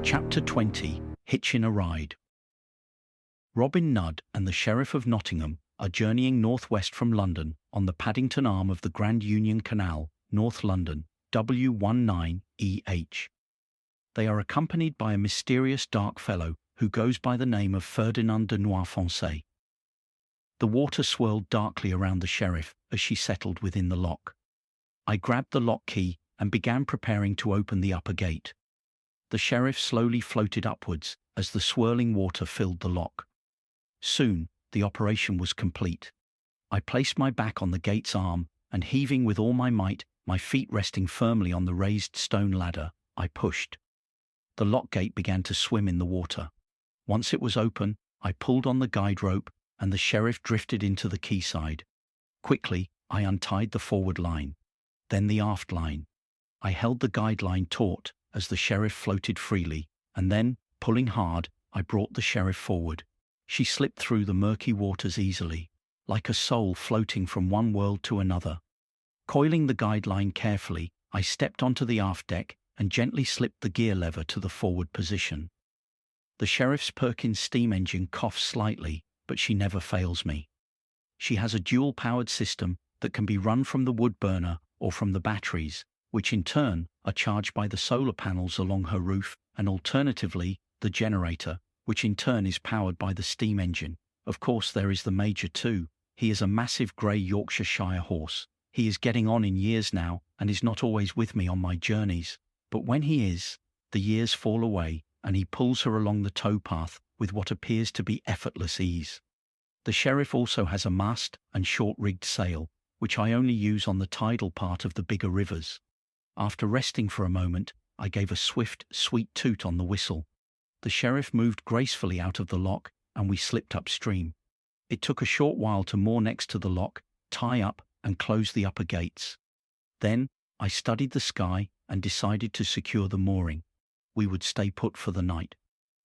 Chapter 20. Hitchin' a Ride. Robyn Nudd and the Sheriff of Nottingham are journeying northwest from London on the Paddington Arm of the Grand Union Canal, North London, W19EH. They are accompanied by a mysterious dark fellow who goes by the name of Ferdinand de Noirfoncé. The water swirled darkly around the sheriff as she settled within the lock. I grabbed the lock key and began preparing to open the upper gate. The sheriff slowly floated upwards as the swirling water filled the lock. Soon, the operation was complete. I placed my back on the gate's arm, and heaving with all my might, my feet resting firmly on the raised stone ladder, I pushed. The lock gate began to swim in the water. Once it was open, I pulled on the guide rope, and the sheriff drifted into the quayside. Quickly, I untied the forward line, then the aft line. I held the guide line taut as the sheriff floated freely, and then, pulling hard, I brought the sheriff forward. She slipped through the murky waters easily, like a soul floating from one world to another. Coiling the guide line carefully, I stepped onto the aft deck and gently slipped the gear lever to the forward position. The sheriff's Perkins steam engine coughs slightly, but she never fails me. She has a dual-powered system that can be run from the wood burner or from the batteries, which in turn are charged by the solar panels along her roof, and alternatively, the generator, which in turn is powered by the steam engine. Of course, there is the Major too. He is a massive grey Yorkshire horse. He is getting on in years now and is not always with me on my journeys. But when he is, the years fall away and he pulls her along the towpath with what appears to be effortless ease. The sheriff also has a mast and short-rigged sail, which I only use on the tidal part of the bigger rivers. After resting for a moment, I gave a swift, sweet toot on the whistle. The sheriff moved gracefully out of the lock, and we slipped upstream. It took a short while to moor next to the lock, tie up, and close the upper gates. Then, I studied the sky and decided to secure the mooring. We would stay put for the night.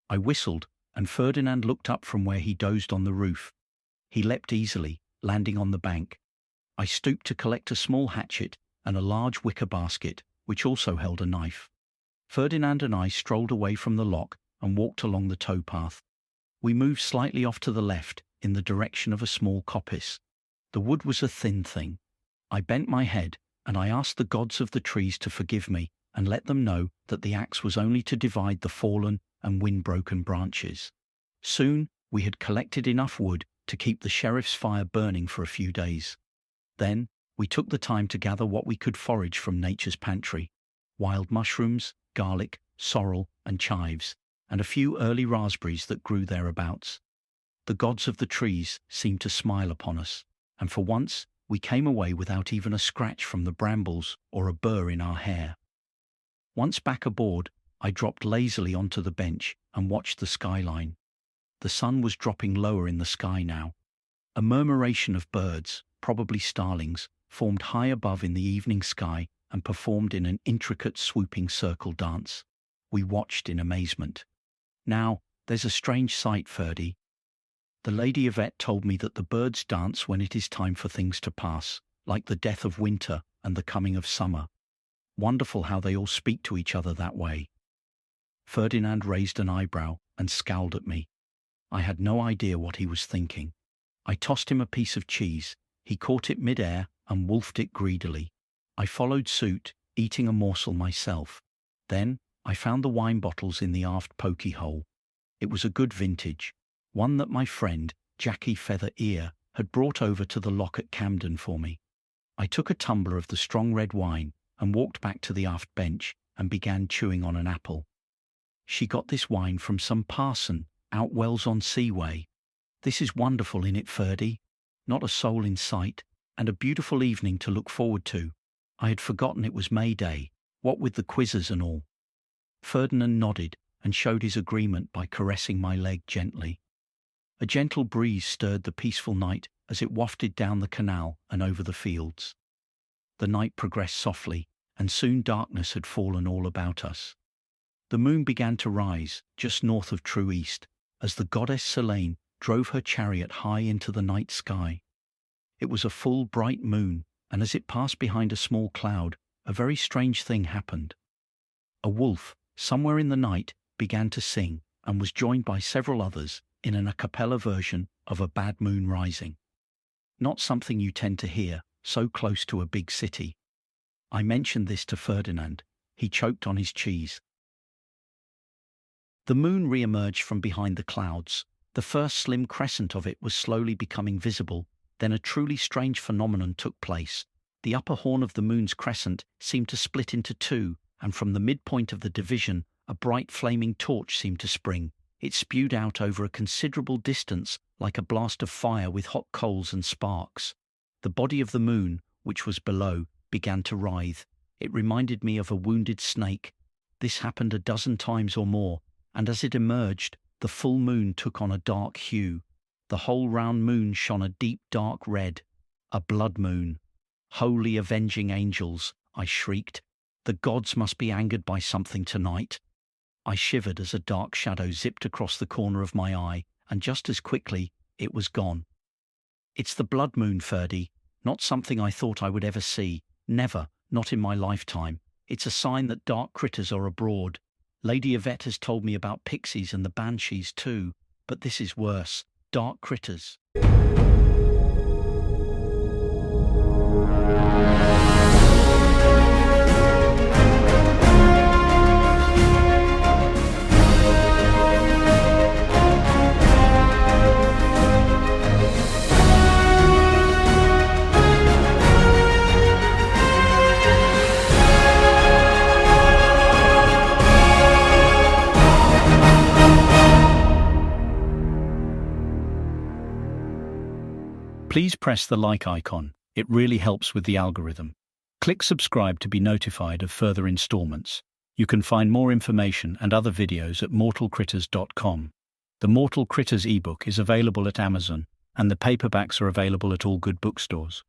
I whistled, and Ferdinand looked up from where he dozed on the roof. He leapt easily, landing on the bank. I stooped to collect a small hatchet and a large wicker basket, which also held a knife. Ferdinand and I strolled away from the lock and walked along the towpath. We moved slightly off to the left, in the direction of a small coppice. The wood was a thin thing. I bent my head, and I asked the gods of the trees to forgive me and let them know that the axe was only to divide the fallen and wind-broken branches. Soon, we had collected enough wood to keep the sheriff's fire burning for a few days. Then, we took the time to gather what we could forage from nature's pantry: wild mushrooms, garlic, sorrel, and chives, and a few early raspberries that grew thereabouts. The gods of the trees seemed to smile upon us, and for once we came away without even a scratch from the brambles or a burr in our hair. Once back aboard, I dropped lazily onto the bench and watched the skyline. The sun was dropping lower in the sky now. A murmuration of birds, probably starlings, formed high above in the evening sky and performed in an intricate swooping circle dance. We watched in amazement. "Now, there's a strange sight, Ferdy. The Lady Yvette told me that the birds dance when it is time for things to pass, like the death of winter and the coming of summer. Wonderful how they all speak to each other that way." Ferdinand raised an eyebrow and scowled at me. I had no idea what he was thinking. I tossed him a piece of cheese. He caught it mid-air and wolfed it greedily. I followed suit, eating a morsel myself. Then, I found the wine bottles in the aft pokey hole. It was a good vintage, one that my friend, Jackie Feather Ear, had brought over to the lock at Camden for me. I took a tumbler of the strong red wine and walked back to the aft bench and began chewing on an apple. "She got this wine from some parson out Wells-on-Sea way. This is wonderful, innit, Ferdy? Not a soul in sight, and a beautiful evening to look forward to. I had forgotten it was May Day, what with the quizzes and all." Ferdinand nodded and showed his agreement by caressing my leg gently. A gentle breeze stirred the peaceful night as it wafted down the canal and over the fields. The night progressed softly, and soon darkness had fallen all about us. The moon began to rise, just north of true east, as the goddess Selene drove her chariot high into the night sky. It was a full, bright moon, and as it passed behind a small cloud, a very strange thing happened. A wolf, somewhere in the night, began to sing and was joined by several others in an a cappella version of A Bad Moon Rising. Not something you tend to hear so close to a big city. I mentioned this to Ferdinand. He choked on his cheese. The moon re-emerged from behind the clouds. The first slim crescent of it was slowly becoming visible. Then a truly strange phenomenon took place. The upper horn of the moon's crescent seemed to split into two, and from the midpoint of the division, a bright flaming torch seemed to spring. It spewed out over a considerable distance like a blast of fire with hot coals and sparks. The body of the moon, which was below, began to writhe. It reminded me of a wounded snake. This happened a dozen times or more, and as it emerged, the full moon took on a dark hue. The whole round moon shone a deep dark red. A blood moon. Holy avenging angels, I shrieked. The gods must be angered by something tonight. I shivered as a dark shadow zipped across the corner of my eye, and just as quickly, it was gone. It's the blood moon, Ferdy. Not something I thought I would ever see. Never, not in my lifetime. It's a sign that dark critters are abroad. Lady Yvette has told me about pixies and the banshees too, but this is worse. Dark critters. Please press the like icon. It really helps with the algorithm. Click subscribe to be notified of further installments. You can find more information and other videos at mortalcritters.com. The Mortal Critters ebook is available at Amazon, and the paperbacks are available at all good bookstores.